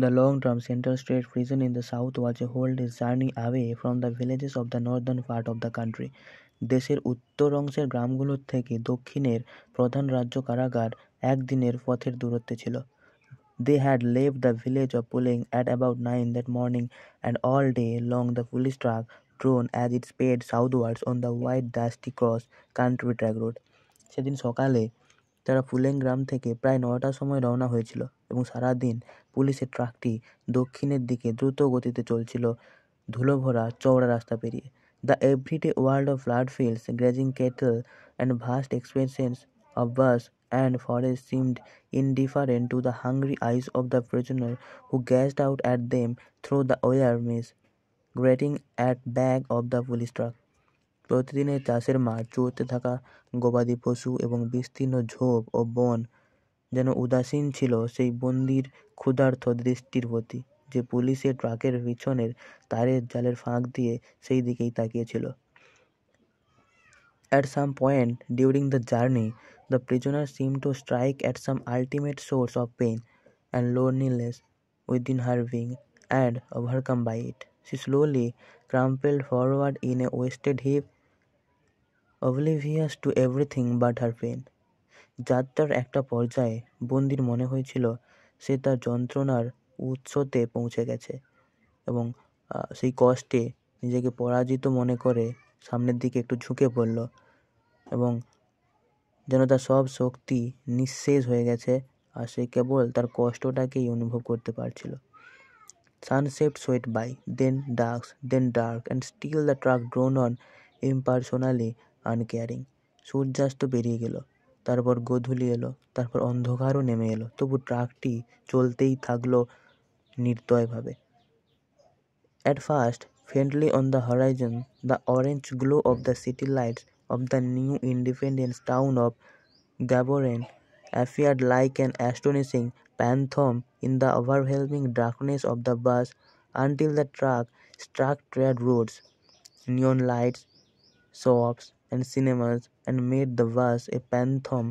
The long-term Central State prison in the south was a whole day's journey away from the villages of the northern part of the country. দেশের উত্তর অংশের গ্রামগুলোর থেকে দক্ষিণের প্রধান রাজ্য কারাগার একদিনের পথের দূরত্বে ছিল। They had left the village of Puling at about 9 that morning, and all day long the police truck drone as it sped southwards on the wide dusty cross country track road. সেদিন সকালে তারা ফুলেং গ্রাম থেকে প্রায় 9টার সময় রওনা হয়েছিল এবং সারাদিন পুলিশের ট্রাকটি দক্ষিণের দিকে দ্রুত গতিতে চলছিল ধুলোভরা চওড়া রাস্তা পেরিয়ে। The everyday world of flood fields, grazing cattle, and vast expanses of bush and forest seemed indifferent to the hungry eyes of the prisoner who gazed out at them through the wire mesh grating at back of the police truck. প্রতিদিনের চাষের মাঠ, চড়তে থাকা গবাদি পশু এবং বিস্তীর্ণ ঝোপ ও বন যেন উদাসীন ছিল সেই বন্দির ক্ষুধার্ত দৃষ্টির প্রতি, যে পুলিশের ট্রাকের পিছনের তারের জালের ফাঁক দিয়ে সেই দিকেই তাকিয়েছিল। At some point during the journey, the prisoner seemed to strike at some ultimate source of pain and loneliness within her being, and overcome by it, she slowly crumpled forward in a wasted heap, oblivious to everything but her pain. যাত্রার একটা পর্যায়ে বন্দির মনে হয়েছিল সে তার যন্ত্রণার উৎসতে পৌঁছে গেছে এবং সেই কষ্টে নিজেকে পরাজিত মনে করে সামনের দিকে একটু ঝুঁকে পড়ল এবং যেন তার সব শক্তি নিঃশেষ হয়ে গেছে আর সে কেবল তার কষ্টটাকেই অনুভব করতে পারছিল। Sunset swept by, then dark, and still the truck drone on impersonally uncaring. সূর্যাস্ত পেরিয়ে গেল, তারপর গোধূলি এলো, তারপর অন্ধকারও নেমে এলো, তবু ট্রাকটি চলতেই থাকলো নির্দয়ভাবে। At first, faintly on the horizon, the orange glow of the city lights of the new independent town of Gaborone appeared like an astonishing phantom in the overwhelming darkness of the bus until the truck struck trailed roads, neon lights, shops, and cinemas, and made the bus a phantom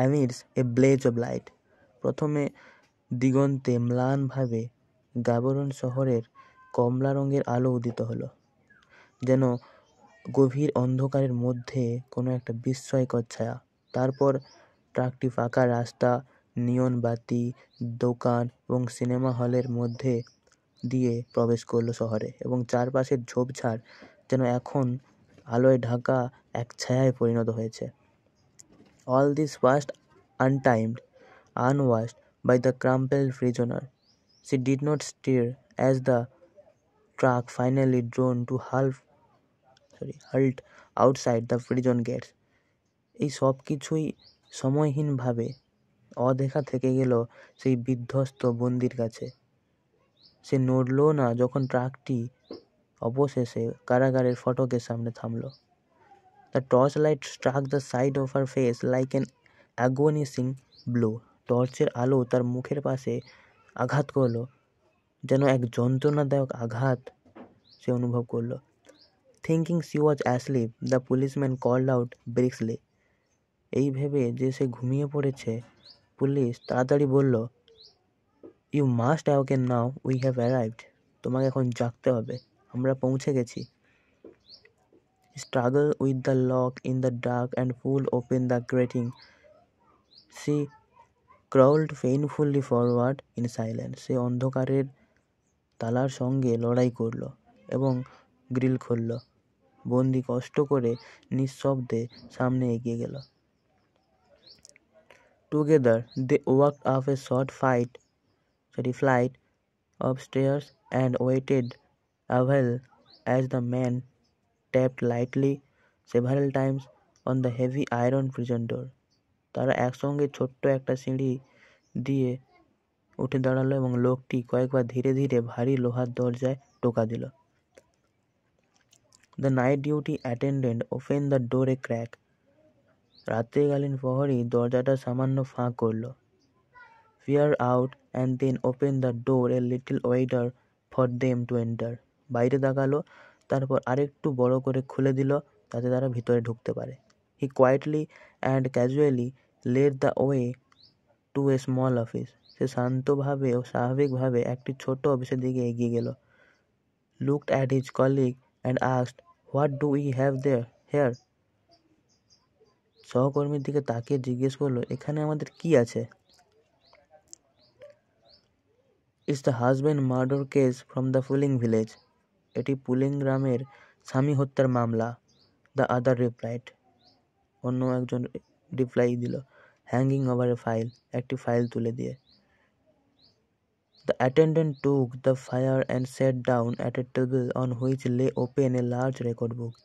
amidst a blaze of light. প্রথমে দিগন্তে ম্লানভাবে গাবরন শহরের কমলা রঙের আলো উদিত হলো, যেন গভীর অন্ধকারের মধ্যে কোনো একটা বিস্ময়কর ছায়া। তারপর ট্রাকটি ফাঁকা রাস্তা, নিয়ন বাতি, দোকান এবং সিনেমা হলের মধ্যে দিয়ে প্রবেশ করলো শহরে, এবং চারপাশের ঝোপঝাড় যেন এখন আলোয় ঢাকা এক ছায়ায় পরিণত হয়েছে। All this passed untimed, unwatched by the crumpled prisoner. She did not stir as the truck finally drawn to halt outside the prison gates. এই সব কিছুই সময়হীনভাবে অদেখা থেকে গেল সেই বিধ্বস্ত বন্দির কাছে। সে নড়ল না যখন ট্রাকটি অবশেষে কারাগারের ফটকের সামনে থামল। The torchlight struck the side of her face like an agonizing blow. টর্চের আলো তার মুখের পাশে আঘাত করলো, যেন এক যন্ত্রণাদায়ক আঘাত সে অনুভব করলো। Thinking she was asleep, the policeman called out briskly. এই ভেবে যে সে ঘুমিয়ে পড়েছে, পুলিশ তাড়াতাড়ি বলল, "You must awaken now, we have arrived." তোমাকে এখন জাগতে হবে, আমরা পৌঁছে গেছি। Struggle with the lock in the dark and pulled open the grating. She crawled painfully forward in silence. সে অন্ধকারের তালার সঙ্গে লড়াই করল এবং গ্রিল খুলল। বন্দি কষ্ট করে নিঃশব্দে সামনে এগিয়ে গেল। Together they walked up a short flight of stairs and waited a while as the man tapped lightly several times on the heavy iron prison door. তারা একসঙ্গে ছোট্ট একটা সিঁড়ি দিয়ে উঠে দাঁড়ালো এবং লোকটি কয়েকবার ধীরে ধীরে ভারী লোহার দরজায় টোকা দিল। The night duty attendant opened the door a crack. রাত্রিকালীন প্রহরী দরজাটা সামান্য ফাঁক করল। Peer out and then opened the door a little wider for them to enter. বাইরে তাকালো, তারপর আরেকটু বড় করে খুলে দিল যাতে তারা ভিতরে ঢুকতে পারে। He quietly and casually led the way to a small office. সে শান্তভাবে ও স্বাভাবিকভাবে একটি ছোট অফিসের দিকে এগিয়ে গেল। Looked at his colleague and asked, "What do we have here?" সহকর্মীর দিকে তাকিয়ে জিজ্ঞেস করলো, এখানে আমাদের কি আছে? It's the husband murder case from the Puling village. এটি পুলিং গ্রামের স্বামী হত্যার মামলা। The other replied. অন্য একজন রিপ্লাই দিল, হ্যাঙ্গিং ওভার এ ফাইল, একটি ফাইল তুলে দিয়ে। The attendant took the fire and sat down at a table on which lay open a large record book.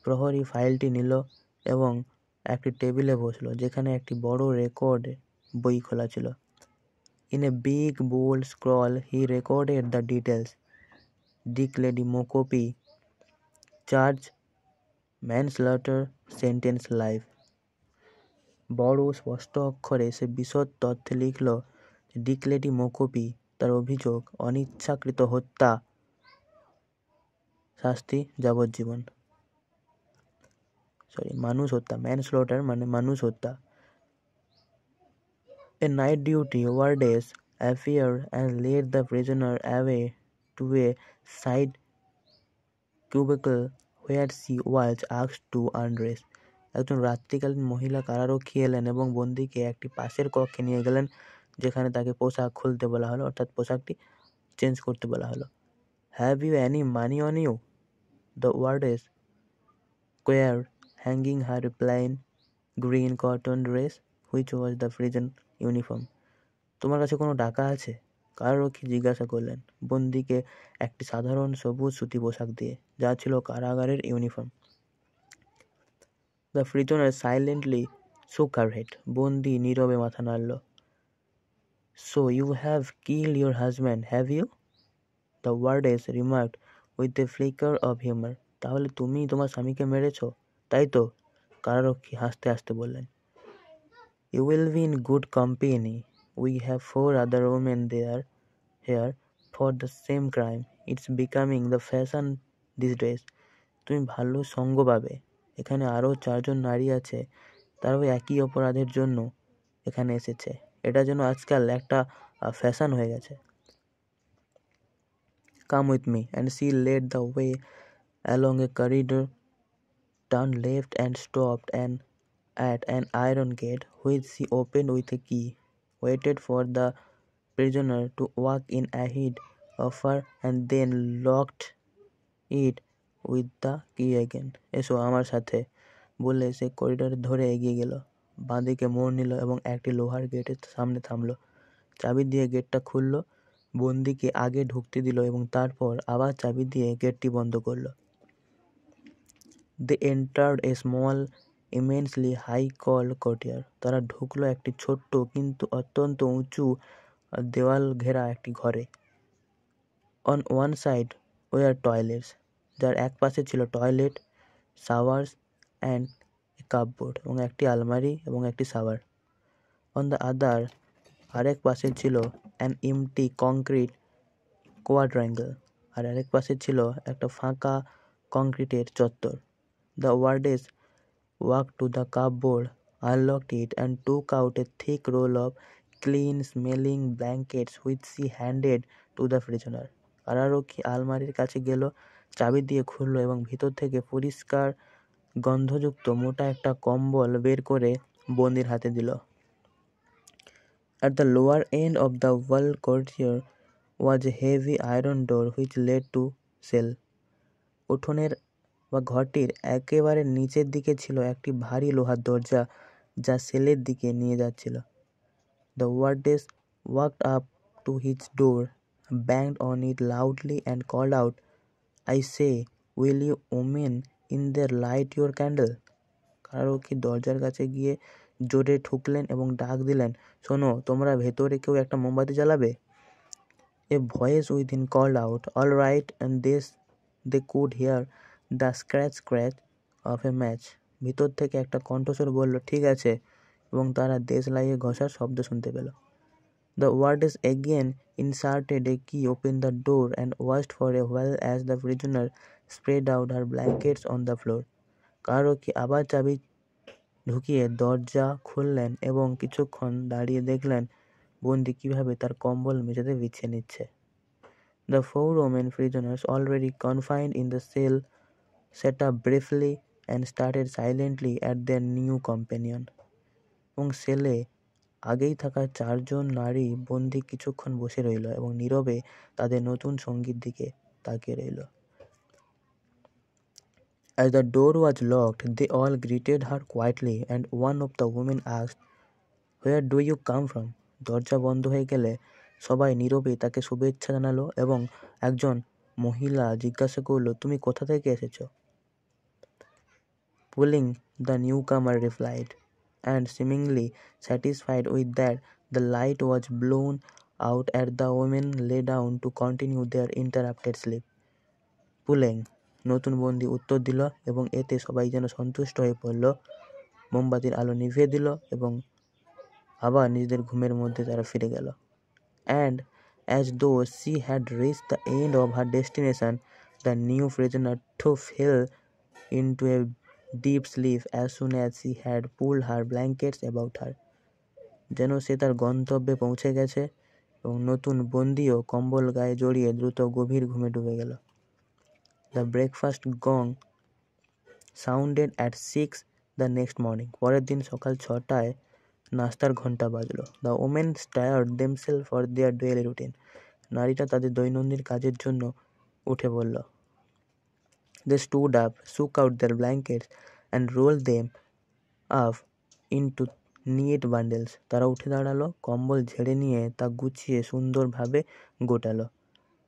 প্রহরী ফাইলটি নিল এবং একটি টেবিলে বসলো যেখানে একটি বড় রেকর্ড বই খোলা ছিল। In a big bold scroll he recorded the details. Dick Lady Mokopi, charge manslaughter, sentence life. বড় স্পষ্ট অক্ষরে সে বিশদ তথ্যে লিখল, ডিকলেডি মোকোপি, তার অভিযোগ অনিচ্ছাকৃত হত্যা, শাস্তি যাবজ্জীবন। মানুষ হত্যা, ম্যানস্লটার মানে মানুষ হত্যা। A night duty wardess appeared and led the prisoner away to a side cubicle where she was asked to undress. একজন রাত্রিকালীন মহিলা কারারক্ষী এলেন এবং বন্দীকে একটি পাশের কক্ষে নিয়ে গেলেন যেখানে তাকে পোশাক খুলতে বলা হলো, অর্থাৎ পোশাকটি চেঞ্জ করতে বলা হলো। Have you any money on you? The wardess queried, hanging her plain green cotton dress, which was the prison uniform. তোমার কাছে কোনো টাকা আছে? কারারক্ষী জিজ্ঞাসা করলেন বন্দীকে একটি সাধারণ সবুজ সুতি পোশাক দিয়ে, যা ছিল কারাগারের uniform. The prisoner silently shook her head. বন্দী নীরবে মাথা নাড়ল। So you have killed your husband, have you? The wardess remarked with a flicker of humor. তাহলে তুমি তোমার স্বামীকে মেরেছ, তাই তো? কারারক্ষী হাসতে হাসতে বললেন। You will be in good company. We have 4 other women here for the same crime. It's becoming the fashion these days. তুমি ভালো সঙ্গ পাবে। এখানে আরও 4 জন নারী আছে, তারাও একই অপরাধের জন্য এখানে এসেছে। এটা যেন আজকাল একটা ফ্যাশন হয়ে গেছে। Come with me. And she led the way along a corridor, turned left and stopped at an iron gate, which she opened with a key, waited for the prisoner to walk in ahead of her, and then locked it with the key again. এসো আমার সাথে বলে সে corridor ধরে এগিয়ে গেল, বাঁদিকে মোড় নিল এবং একটি লোহার গেটের সামনে থামল। চাবি দিয়ে গেটটা খুলল, বন্দীকে আগে ঢুকতে দিল এবং তারপর আবার চাবি দিয়ে গেটটি বন্ধ করল। They entered a small, immensely high-walled courtyard. তারা ঢুকলো একটি ছোট্ট কিন্তু অত্যন্ত উঁচু দেওয়াল ঘেরা একটি ঘরে। On one side were toilets, যার এক পাশে ছিল toilet, showers and a cupboard, এবং একটি আলমারি এবং একটি শাওয়ার। On the other, আরেক পাশে ছিল an empty concrete quadrangle, আর আরেক পাশে ছিল একটা ফাঁকা কংক্রিটের চত্বর। The wardess walked to the cupboard, unlocked it, and took out a thick roll of clean-smelling blankets which she handed to the prisoner. কারারক্ষী আলমারির কাছে গেল, চাবি দিয়ে খুলল এবং ভিতর থেকে পরিষ্কার গন্ধযুক্ত মোটা একটা কম্বল বের করে বন্দির হাতে দিল। At the lower end of the wall courtyard was a heavy iron door which led to cell. উঠোনের বা ঘরটির একেবারে নিচের দিকে ছিল একটি ভারী লোহার দরজা যা সেলের দিকে নিয়ে যাচ্ছিল। The wardess walked up to his door, banged on it loudly and called out, "I say, will you women in there light your candle?" কারারক্ষী দরজার কাছে গিয়ে জোরে ঠুকলেন এবং ডাক দিলেন, শোনো, তোমরা ভেতরে কেউ একটা মোমবাতি জ্বালাবে? A voice within called out, "All right," and they could hear the scratch of a match. ভিতর থেকে একটা কণ্ঠস্বর বলল, ঠিক আছে, এবং তারা দেশলাইয়ে ঘষার শব্দ শুনতে পেল। The wardess again inserted a key, opened the door, and watched for a while as the prisoner spread out her blankets on the floor. কারারক্ষী আবার চাবি ঢুকিয়ে দরজা খুললেন এবং কিছুক্ষণ দাঁড়িয়ে দেখলেন বন্দি কিভাবে তার কম্বল মেঝেতে বিছিয়ে নিচ্ছে। The 4 Roman prisoners already confined in the cell sat up briefly and started silently at their new companion. এবং সেলে আগেই থাকা 4 জন নারী বন্দি কিছুক্ষণ বসে রইল এবং নীরবে তাদের নতুন সঙ্গীর দিকে তাকিয়ে রইল। As the door was locked, they all greeted her quietly and one of the women asked, "Where do you come from?" দরজা বন্ধ হয়ে গেলে সবাই নীরবে তাকে শুভেচ্ছা জানালো এবং একজন মহিলা জিজ্ঞাসা করল, "তুমি কোথা থেকে এসেছো?" Pulling, the newcomer replied, and seemingly satisfied with that, the light was blown out as the women lay down to continue their interrupted sleep. Pulling, নতুন বন্দি উত্তর দিল এবং এতে সবাই যেন সন্তুষ্ট হয়ে পড়ল। মোমবাতির আলো নিভিয়ে দিল এবং আবার নিজেদের ঘুমের মধ্যে তারা ফিরে গেল। And as though she had reached the end of her destination, the new prisoner too fell into a deep sleep as soon as she had pulled her blankets about her. যেন সে তার গন্তব্যে পৌঁছে গেছে এবং নতুন বন্দিও কম্বল গায়ে জড়িয়ে দ্রুত গভীর ঘুমে ডুবে গেল। The breakfast gong sounded at 6 the next morning. পরের দিন সকাল 6টায় নাস্তার ঘন্টা বাজলো। The women stirred themselves for their daily routine. নারীরা তাদের দৈনন্দিন কাজের জন্য উঠে পড়ল। They stood up, shook out their blankets and rolled them up into neat bundles. তারা উঠে দাঁড়ালো, কম্বল ঝেড়ে নিয়ে তা গুছিয়ে সুন্দরভাবে গোটালো।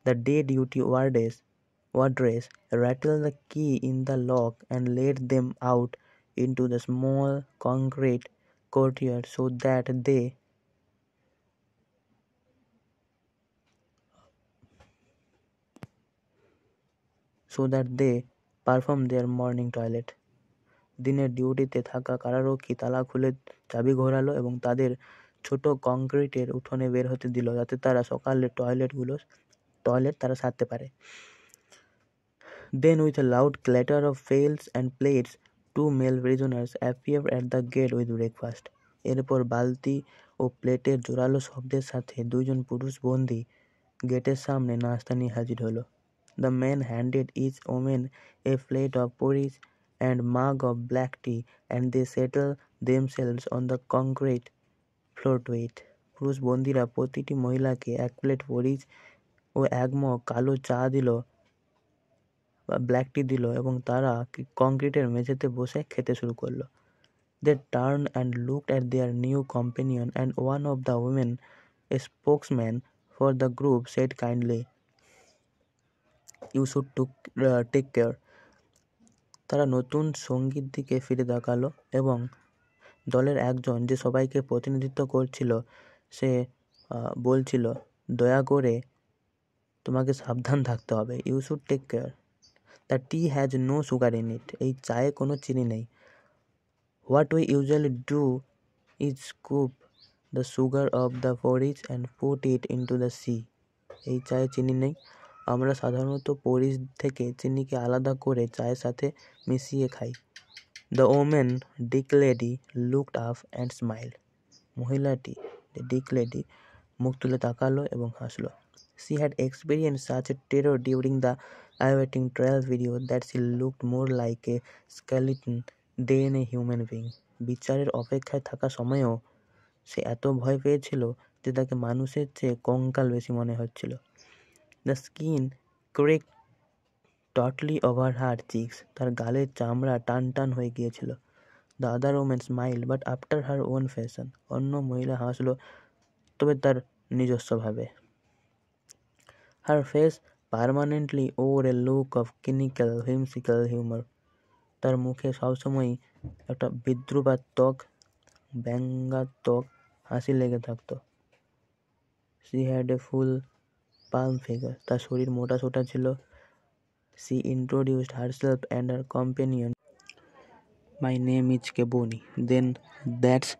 The day duty wardress rattled the key in the lock and led them out into the small concrete courtyard so that they performed their morning toilet. দিনের ডিউটিতে থাকা কারারক্ষী তালা খুলে চাবি ঘোরালো এবং তাদের ছোট কংক্রিটের উঠোনে বের হতে দিল যাতে তারা সকালের টয়লেট তারা সারতে পারে। Then with a loud clatter of pails and plates, 2 male prisoners appeared at the gate with breakfast. এরপর বালতি ও প্লেটের জোরালো শব্দের সাথে 2 জন পুরুষ বন্দী গেটের সামনে নাস্তা নিয়ে হাজির হলো। The man handed each woman a plate of porridge and mug of black tea and they settled themselves on the concrete floor to eat. পুরুষ বন্দীরা প্রতিটি মহিলাকে 1 প্লেট পরিজ ও 1 মগ কালো চা দিল বা ব্ল্যাক টি দিল এবং তারা কংক্রিটের মেঝেতে বসে খেতে শুরু করলো। They turned and looked at their new companion and one of the women, a spokesman for the group, said kindly, "You should take care." তারা নতুন সঙ্গীর দিকে ফিরে তাকালো এবং দলের একজন যে সবাইকে প্রতিনিধিত্ব করছিল সে বলছিল, "দয়া করে তোমাকে সাবধান থাকতে হবে। You should take care. The tea has no sugar in it." এই চায়ে কোনো চিনি নেই। What we usually do is scoop the sugar of the porridge and put it into the sea. এই চায়ে চিনি নেই। আমরা সাধারণত পরিজ থেকে চিনিকে আলাদা করে চায়ের সাথে মিশিয়ে খাই। The woman, Dick Lady, looked up and smiled. মহিলাটি, Dick Lady, মুখ তুলে তাকালো এবং হাসলো। She had experienced such a terror during the awaiting trial period that she looked more like a skeleton than a human being. বিচারের অপেক্ষায় থাকা সময়েও সে এত ভয় পেয়েছিল যে তাকে মানুষের চেয়ে কঙ্কাল বেশি মনে হচ্ছিল। The skin cracked tautly over her cheeks. তার গালের চামড়া টান টান হয়ে গিয়েছিল। The other woman smiled, but after her own fashion. অন্য মহিলা হাসলো, তবে তার নিজস্বভাবে। Her face permanently wore a look of cynical, whimsical humor. তার মুখে সবসময়ই একটা বিদ্রুপাত্মক, ব্যঙ্গাত্মক হাসি লেগে থাকতো। She had a full palm figure. তার শরীর মোটা সোটা ছিল। She introduced herself and her companion. My name is Keboni. Then that's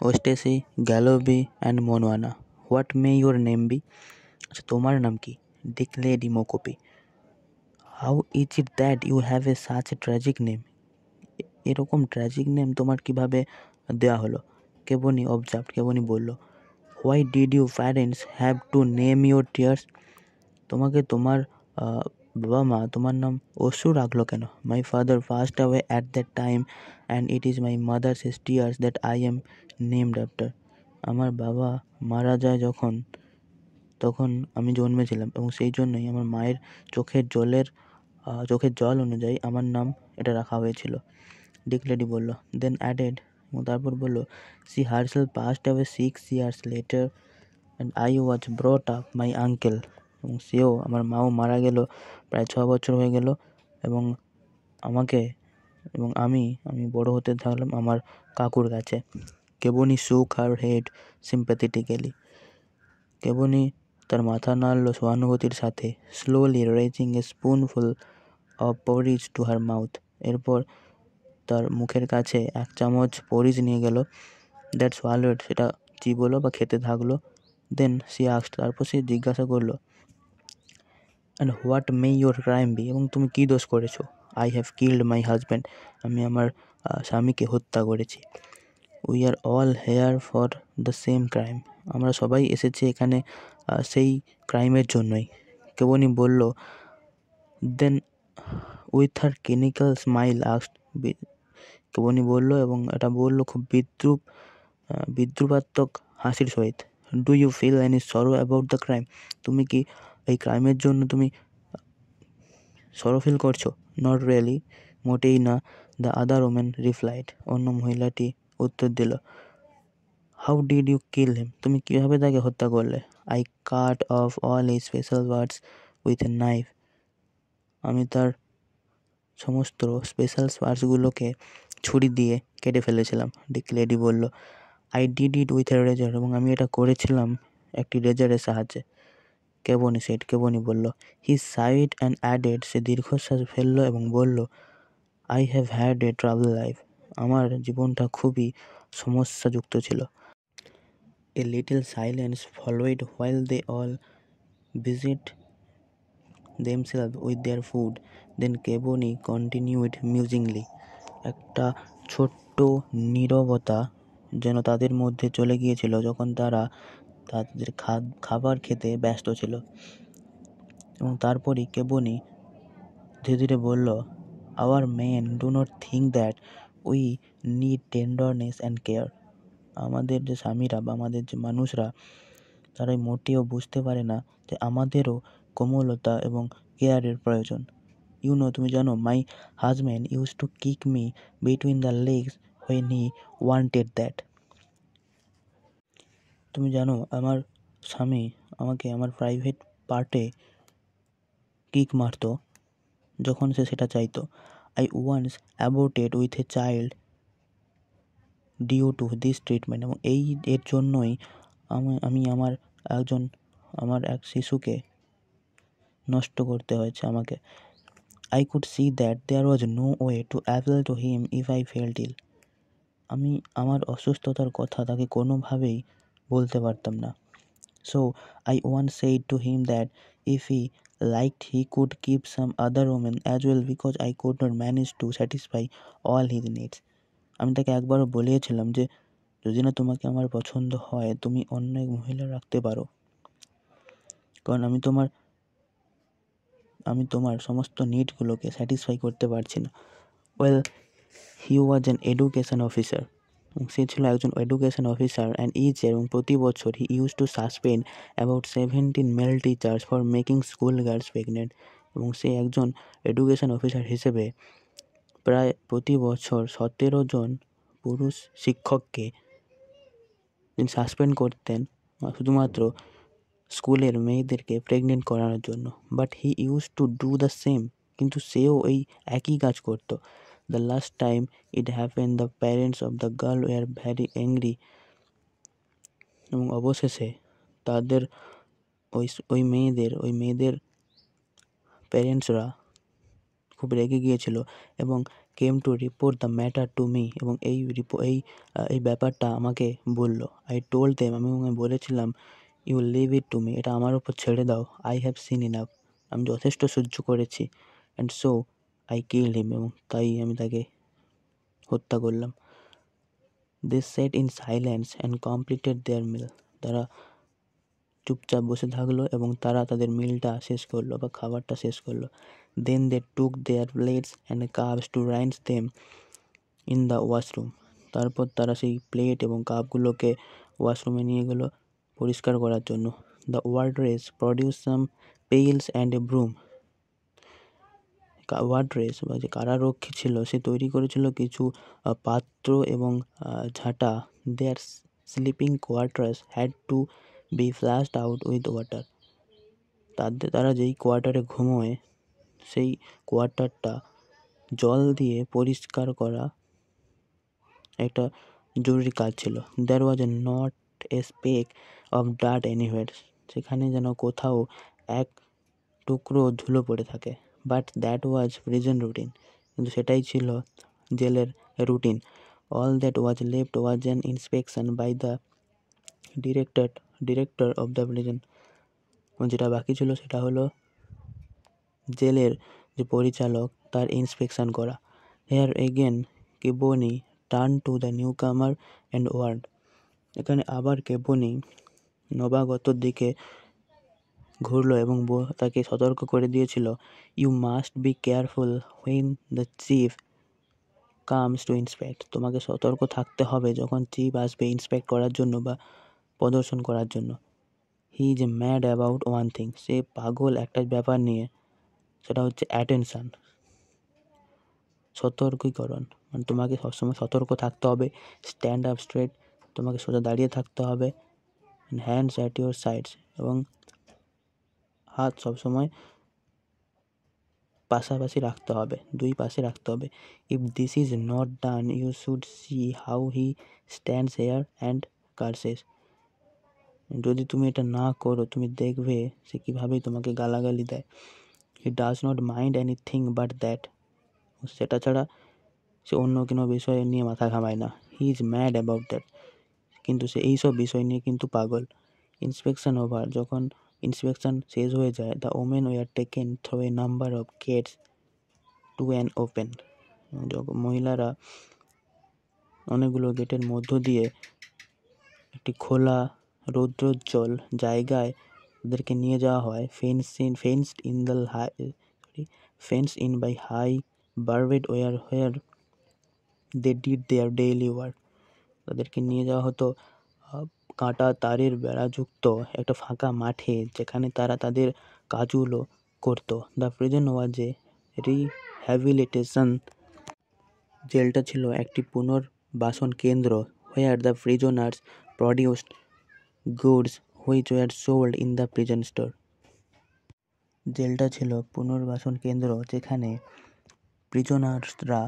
Ostesi, Galobi and Monwana. What may your name be? আচ্ছা তোমার নাম কি? Dick Lady Mokopi. How is it that you have such a tragic name? এরকম tragic name তোমার কিভাবে দেওয়া হলো? কেবনি অবজার্ভড, কেবনি বলল, why did you parents have to name your tears? তোমাকে তোমার বাবা মা তোমার নাম অশ্রু রাখলো কেন? My father passed away at that time and it is my mother's tears that I am named after. আমার বাবা মারা যায় তখন আমি জন্মেছিলাম, এবং সেই জন্যই আমার মায়ের চোখের জল অনুযায়ী আমার নাম এটা রাখা হয়েছিল, ডিক লেডি বলল। দেন অ্যাডেড, এবং তারপর বলল, she herself passed away 6 years later and I was brought up my uncle. এবং আমার মাও মারা গেল প্রায় 6 বছর হয়ে গেল, এবং আমি বড় হতে থাকলাম আমার কাকুর কাছে। কেবনি শুক হার হেড সিম্প্যাথেটিক্যালি। কেবনি তার মাথা নাড়ল সহানুভূতির সাথে। Slowly raising a spoonful of porridge to her mouth. এরপর তার মুখের কাছে 1 চামচ পরিজ নিয়ে গেল। দ্যাট সোয়ালোড, সেটা চিবোলো বা খেতে থাকলো। দেন সি আস্কড, তারপর সে জিজ্ঞাসা করলো, and what may your crime be? এবং তুমি কী দোষ করেছো? I have killed my husband, আমি আমার স্বামীকে হত্যা করেছি। We are all here for the same crime, আমরা সবাই এসেছি এখানে সেই ক্রাইমের জন্যই। কেবনি বলল। Then with her cynical smile asked, কেবনি বলল, এবং এটা বলল খুব বিদ্রুপাত্মক হাসির সহিত, do you feel any sorrow about the crime? তুমি কি এই ক্রাইমের জন্য তুমি সরো ফিল করছো? নট রিয়েলি, মোটেই না। দ্য আদার ওমেন রিপ্লাইড, অন্য মহিলাটি উত্তর দিল। How did you kill him? তুমি কীভাবে তাকে হত্যা করলে? I cut off all his special words with a knife, আমি তার সমস্ত স্পেশাল ওয়ার্ডসগুলোকে ছুরি দিয়ে কেটে ফেলেছিলাম, ডিক লেডি বলল। I did it with a razor, এবং আমি এটা করেছিলাম একটি রেজারের সাহায্যে, কেবনি বলল। হি সাইড অ্যান্ড অ্যাডেড, সে দীর্ঘশ্বাস ফেলল এবং বলল, I have had a trouble life, আমার জীবনটা খুবই সমস্যাযুক্ত ছিল। A little silence followed while they all busied themselves with their food. Then Kebni continued musingly. একটা ছোট্ট নীরবতা যেন তাদের মধ্যে চলে গিয়েছিল যখন তারা তাদের খাবার খেতে ব্যস্ত ছিল। এবং তারপরই কেবনি ধীরে ধীরে বলল, our men do not think that we need tenderness and care. আমাদের যে স্বামীরা বা আমাদের যে মানুষরা, তারা মোটেও বুঝতে পারে না যে আমাদেরও কোমলতা এবং কেয়ারের প্রয়োজন। তুমি জানো, my husband use to kick me between the legs when he wanted that. তুমি জানো, আমার স্বামী আমাকে আমার প্রাইভেট পার্টে কিক মারত যখন সে সেটা চাইতো। I once aborted with a child due to this treatment, এবং এর জন্যই আমি আমার এক শিশুকে নষ্ট করতে হয়েছে আমাকে। I could see that there was no way to appeal to him if I felt ill. আমি আমার অসুস্থতার কথা তাকে কোনোভাবেই বলতে পারতাম না। So I once said to him that if he liked he could keep some other women as well because I could not manage to satisfy all his needs. আমি তাকে একবারও বলেছিলাম যে যদি না তোমাকে আমার পছন্দ হয় তুমি অন্য এক মহিলা রাখতে পারো, কারণ আমি তোমার সমস্ত নিডগুলোকে স্যাটিসফাই করতে পারছি না। Well, he was an education officer, সে ছিল একজন education officer, and each year, এবং প্রতি বছর he use to suspend about 17 male teachers for making school girls pregnant. এবং সে একজন এডুকেশন অফিসার হিসেবে প্রায় প্রতি বছর 17 জন পুরুষ শিক্ষককে তিনি সাসপেন্ড করতেন শুধুমাত্র স্কুলের মেয়েদেরকে প্রেগনেন্ট করানোর জন্য। But he use to do the same, কিন্তু সেও এই একই কাজ করতো। The last time it happen the parents of the girl were very angry, এবং অবশেষে তাদের ওই মেয়েদের প্যারেন্টসরা খুব রেগে গিয়েছিল এবং came to report the matter to me, এবং এই ব্যাপারটা আমাকে বলল। আই টোল্ড দেম, আমি বলেছিলাম, you leave it to me, এটা আমার উপর ছেড়ে দাও। আই হ্যাভ সিন ইনাফ, আমি যথেষ্ট সহ্য করেছি। And so I killed him, এবং তাই আমি তাকে হত্যা করলাম। They sat in silence and completed their meal. তারা চুপচাপ বসে থাকলো এবং তারা তাদের মিলটা শেষ করলো বা খাবারটা শেষ করলো। Then they took their plates and cups to rinse them in the washroom. তারপর তারা সেই প্লেট এবং কাপগুলোকে ওয়াশরুমে নিয়ে গেলো পরিষ্কার করার জন্য। The ওয়ার্ড্রেস produce some পেইলস and a ব্রুম। ওয়ার্ড্রেস বা যে কারারক্ষী ছিল সে তৈরি করেছিল কিছু পাত্র এবং ঝাঁটা। Their sleeping quarters had to be flushed out with water. তারা যেই কোয়ার্টারে ঘুমোয় সেই কোয়ার্টারটা জল দিয়ে পরিষ্কার করা একটা জরুরি কাজ ছিল। There was a not a speck of dirt anywhere. সেখানে যেন কোথাও এক টুকরো ধুলো পড়ে থাকে। But that was prison routine. কিন্তু সেটাই ছিল জেলের রুটিন। All that was left was an inspection by the director of the prison. যেটা বাকি ছিল সেটা হলো জেলের যে পরিচালক তার ইন্সপেকশন করা। Here again Kebni turn to the newcomer and word. এখানে আবার কেবনি নবাগতর দিকে ঘুরলো এবং তাকে সতর্ক করে দিয়েছিল, you must be careful when the chief comes to inspect. তোমাকে সতর্ক থাকতে হবে যখন চিফ আসবে ইন্সপেক্ট করার জন্য বা প্রদর্শন করার জন্য। He is mad about one thing. সে পাগল একটা ব্যাপার নিয়ে, সেটা হচ্ছে অ্যাটেনশান, সতর্কীকরণ। মানে তোমাকে সবসময় সতর্ক থাকতে হবে। স্ট্যান্ড আপ স্ট্রেট, তোমাকে সোজা দাঁড়িয়ে থাকতে হবে। হ্যান্ডস অ্যাট ইউর সাইডস, এবং হাত সবসময় পাশাপাশি রাখতে হবে, দুই পাশে রাখতে হবে। If this is not done you should see how he stands here and curses. যদি তুমি এটা না করো তুমি দেখবে সে কীভাবেই তোমাকে গালাগালি দেয়। He does not mind anything but that. সেটা ছাড়া সে অন্য কোনো বিষয় নিয়ে মাথা ঘামায় না। হি ইজ ম্যাড অ্যাবাউট দ্যাট। কিন্তু সে এইসব বিষয় নিয়ে কিন্তু পাগল। ইন্সপেকশন ওভার, যখন ইন্সপেকশন শেষ হয়ে যায়, the women were taken through a number of Gates to an open. মহিলারা অনেকগুলো গেটের মধ্য দিয়ে একটি খোলা রৌদ্রোজ্জ্বল জায়গায় ওদেরকে নিয়ে যাওয়া হয়। Fenced in by high barbed wire they did their daily work. তাদেরকে নিয়ে যাওয়া হতো কাঁটা তারের বেড়াযুক্ত একটা ফাঁকা মাঠে, যেখানে তারা তাদের কাজগুলো করতো। The prison was a rehabilitation. জেলটা ছিল একটি পুনর্বাসন কেন্দ্র। Where the prisoners produced goods which were sold in the prison store. জেলটা ছিল পুনর্বাসন কেন্দ্র যেখানে প্রিজনার্সরা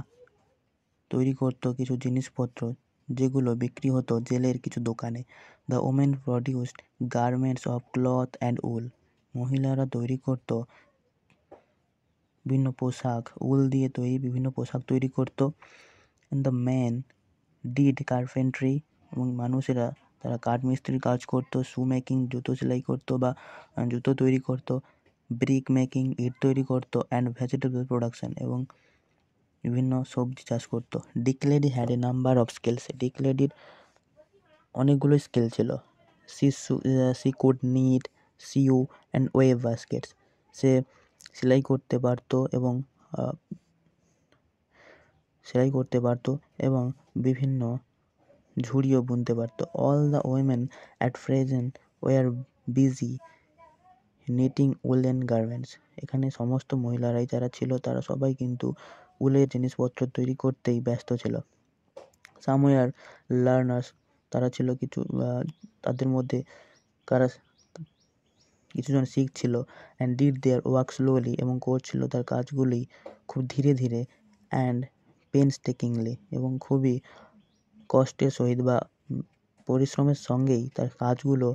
তৈরি করতো কিছু জিনিসপত্র যেগুলো বিক্রি হতো জেলের কিছু দোকানে। The women produced garments of cloth and wool. মহিলারা তৈরি করতো বিভিন্ন পোশাক, উল দিয়ে তৈরি বিভিন্ন পোশাক তৈরি করতো। And the man did carpentry, এবং মানুষেরা তারা কাঠমিস্ত্রির কাজ করতো। শু মেকিং, জুতো সেলাই করতো বা জুতো তৈরি করতো। ব্রিক মেকিং, ইট তৈরি করতো। অ্যান্ড ভেজিটেবল প্রোডাকশন, এবং বিভিন্ন সবজি চাষ করতো। Dick Lady had a number of skills. ডিকলেডির অনেকগুলো স্কিল ছিল। She could knit, sew and weave baskets. সে সেলাই করতে পারতো এবং বিভিন্ন ঝুড়িও বুনতে পারতো। All the women at present were busy knitting woollen garments. এখানে সমস্ত মহিলারাই যারা ছিল তারা সবাই কিন্তু উলের জিনিসপত্র তৈরি করতেই ব্যস্ত ছিল। সামওয়্যার লার্নার্স, তারা ছিল কিছু, তাদের মধ্যে কারা কিছুজন শিখছিল। And did their work slowly, এবং করছিল তার কাজগুলি খুব ধীরে ধীরে। অ্যান্ড পেনস্টেকিংলি, এবং খুবই কষ্টের সহিত বা পরিশ্রমের সঙ্গেই তার কাজগুলো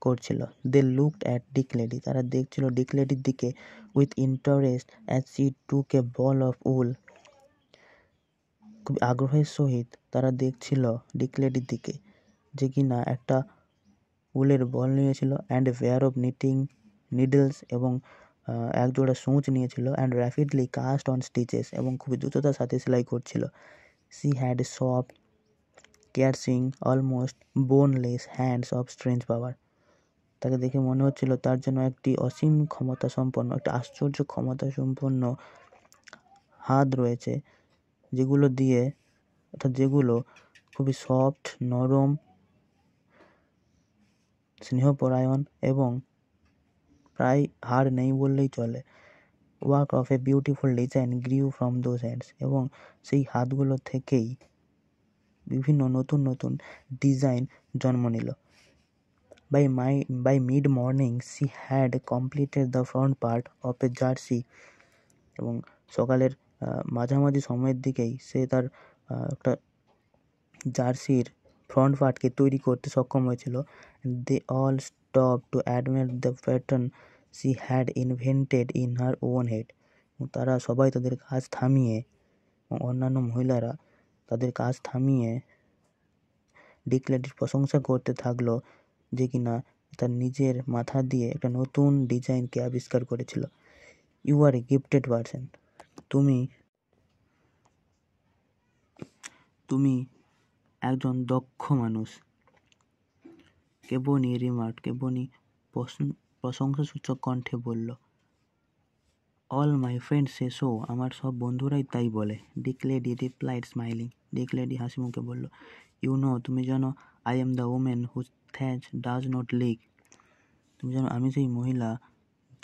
করছিল। দে লুকড অ্যাট ডিকলেডি, তারা দেখছিল ডিকলেডির দিকে with interest as she took a ball of wool. খুব আগ্রহের সহিত তারা দেখছিল ডিকলেডির দিকে, যে কিনা একটা উলের বল নিয়েছিল। And a pair of knitting needles, এবং একজোড়া সূচ নিয়েছিল। And rapidly cast on stitches, এবং খুবই দ্রুততার সাথে সেলাই করছিল। She had soft, piercing, almost boneless hands of strange power. তাকে দেখে মনে হচ্ছিল তার জন্য একটি অসীম ক্ষমতা সম্পন্ন, একটা আশ্চর্য ক্ষমতা সম্পন্ন হাত রয়েছে, যেগুলো খুবই সফট, নরম, স্নেহপরায়ণ এবং প্রায় হাড় নেই বললেই চলে। Work of a beautiful design গ্রিউ from those hands, এবং সেই হাতগুলো থেকেই বিভিন্ন নতুন নতুন ডিজাইন জন্ম নিল। By mid-morning she had completed the front part of a jersey, এবং সকালের মাঝামাঝি সময়ের দিকেই সে তার একটা জার্সির ফ্রন্ট পার্টকে তৈরি করতে সক্ষম হয়েছিল। They all stopped to admire the pattern she had invented in her own head. তারা সবাই তাদের কাজ থামিয়ে, অন্যান্য মহিলারা তাদের কাজ থামিয়ে ডিক লেডির প্রশংসা করতে থাকলো, যে কিনা তার নিজের মাথা দিয়ে একটা নতুন ডিজাইনকে আবিষ্কার করেছিল। You are a gifted person, তুমি একজন দক্ষ মানুষ। কেবনি প্রশংসাসূচক কণ্ঠে বলল। All my friends say so, আমার সব বন্ধুরাই তাই বলে। Dick Lady replied smiling, Dick Lady হাসি মুখে বলল, ইউ নো, তুমি জানো, I am the woman whose thatch does not leak. তুমি জানো, আমি সেই মহিলা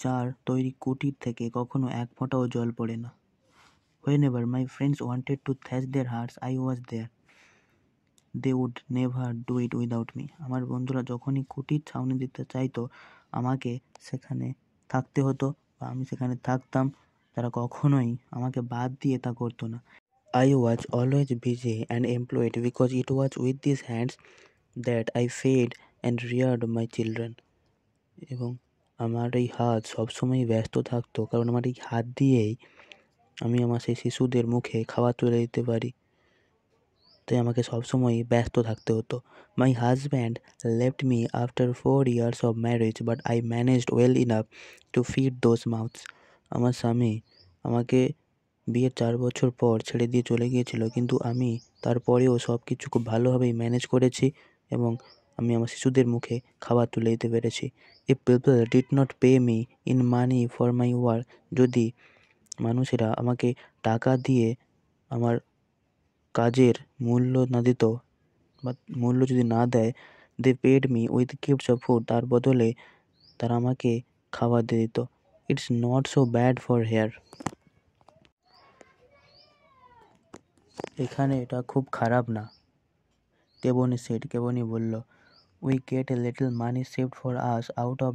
যার তৈরি কুটির থেকে কখনো এক ফোঁটাও জল পড়ে না। Whenever my friends wanted to thatch their hearts, I was there. They would never do it without me. আমার বন্ধুরা যখনই কুটির ছাউনি দিতে চাইতো, আমাকে সেখানে থাকতে হতো বা আমি সেখানে থাকতাম, তারা কখনোই আমাকে বাদ দিয়ে তা করতো না। I was always busy and employed because it was with these hands that I fed and reared my children. এবং আমার এই হাত সবসময়ই ব্যস্ত থাকতো, কারণ আমার এই হাত দিয়েই আমি আমার সেই শিশুদের মুখে খাবার তুলে দিতে পারি, তাই আমাকে সবসময়ই ব্যস্ত থাকতে হতো। My husband left me after 4 years of marriage, but I managed well enough to feed those মাউথস। আমার স্বামী আমাকে বিয়ের 4 বছর পর ছেড়ে দিয়ে চলে গিয়েছিল, কিন্তু আমি তারপরেও সব কিছু খুব ভালোভাবেই ম্যানেজ করেছি এবং আমি আমার শিশুদের মুখে খাবার তুলে দিতে পেরেছি। If people did not pay me in money for my work, যদি মানুষেরা আমাকে টাকা দিয়ে আমার কাজের মূল্য না দিত বা মূল্য যদি না দেয়, they paid me with gifts of food, তার বদলে তারা আমাকে খাবার দিয়ে দিত। It's not so bad for here, এখানে এটা খুব খারাপ না। কেবনি বলল, we get a little money saved for us out of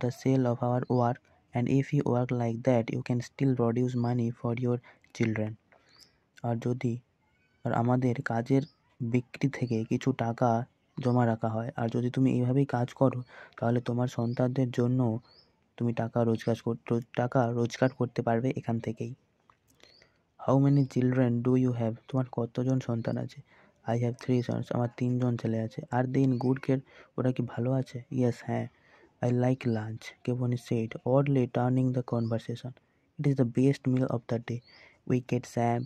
the sale of our work, and if you work like that you can still produce money for your children. আর আমাদের কাজের বিক্রি থেকে কিছু টাকা জমা রাখা হয়, আর যদি তুমি এইভাবেই কাজ করো, তাহলে তোমার সন্তানদের জন্য তুমি টাকা রোজগার করতে পারবে এখান থেকেই। How many children do you have, তোমার কতজন সন্তান আছে? আই হ্যাভ 3 sons, আমার 3জন ছেলে আছে। Are they in good care, ওরা কি ভালো আছে? ইয়েস, হ্যাঁ। আই লাইক লাঞ্চ, কেবনি said, oddly turning the conversation. It is the best meal of the day, we get soup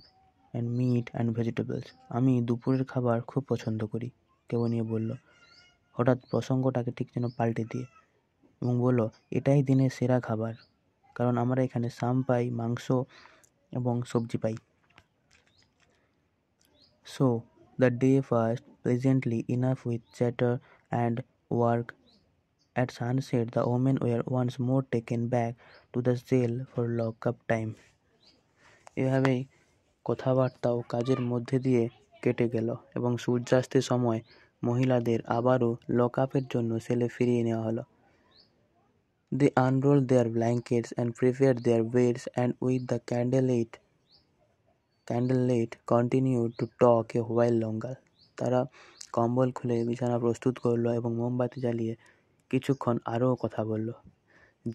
and meat and vegetables. আমি দুপুরের খাবার খুব পছন্দ করি, কেবনিয়ে বলল, হঠাৎ প্রসঙ্গটাকে ঠিক যেন পাল্টে দিয়ে, এবং বলল, এটাই দিনের সেরা খাবার, কারণ আমরা এখানে শাম পাই, মাংস এবং সবজি পাই। So the day passed pleasantly enough with chatter and work. At sunset the women were once more taken back to the jail for lock-up time. এভাবেই কথাবার্তা ও কাজের মধ্যে দিয়ে কেটে গেল এবং সূর্যাস্তের সময় মহিলাদের আবারও লকআপের জন্য সেলে ফিরিয়ে নেওয়া হলো। They unrolled their blankets and prepared their beds, and with the candlelight continued to talk a while longer. তারা কম্বল খুলে বিছানা প্রস্তুত করলো এবং মোমবাতি জ্বালিয়ে কিছুক্ষণ আরও কথা বলল।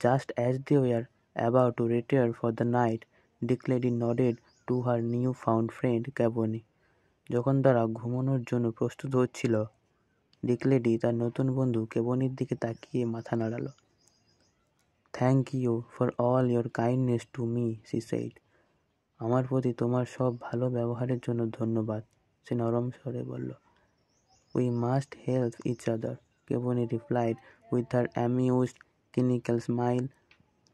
Just as they were about to retire for the night, Dick Lady nodded to her new-found friend Caboni. যখন তারা ঘুমানোর জন্য প্রস্তুত হচ্ছিল, ডিক লেডি তার নতুন বন্ধু কেবনির দিকে তাকিয়ে মাথা নাড়ালো। Thank you for all your kindness to me, she said. আমার প্রতি তোমার সব ভালো ব্যবহারের জন্য ধন্যবাদ, সে নরম স্বরে বলল। We must help each other, Kebony replied with her amused, cynical smile.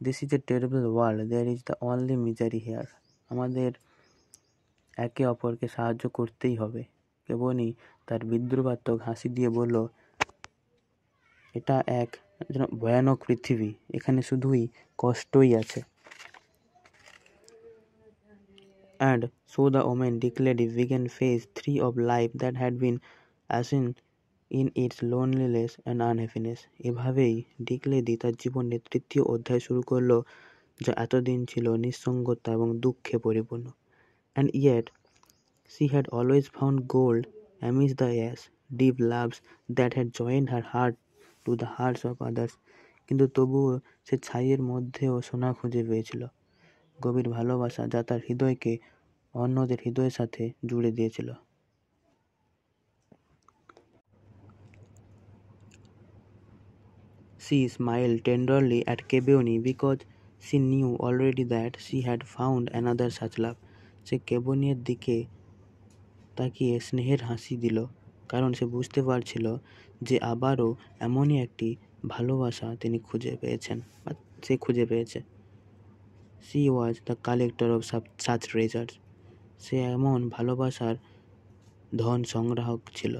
This is a terrible world. There is the only misery here. আমাদের একে অপরকে সাহায্য করতেই হবে। কেবনি তার বিদ্রুপাত্মক হাসি দিয়ে বলল, এটা এক যেন ভয়ানক পৃথিবী, এখানে শুধুই কষ্টই আছে। And so the woman declared a vegan phase 3 of life that had been ashen in its loneliness and unhappiness. এভাবেই ডিক্লেডি তার জীবনের তৃতীয় অধ্যায় শুরু করলো, যা এতদিন ছিল নিঃসঙ্গতা এবং দুঃখে পরিপূর্ণ। And yet she had always found gold amidst the ash, deep loves that had joined her heart to the hearts of others. কিন্তু তবুও সে ছাইয়ের মধ্যেও সোনা খুঁজে পেয়েছিল, গভীর ভালোবাসা যা তার হৃদয়কে অন্যদের হৃদয়ের সাথে জুড়ে দিয়েছিল। She smiled tenderly at Kebony because she knew already that she had found another such love. সে কেবনির দিকে তাকিয়ে স্নেহের হাসি দিল, কারণ সে বুঝতে পারছিল যে আবারও এমনই একটি ভালোবাসা তিনি খুঁজে পেয়েছেন বা সে খুঁজে পেয়েছে। She was the collector of such treasures. সে এমন ভালোবাসার ধন সংগ্রাহক ছিল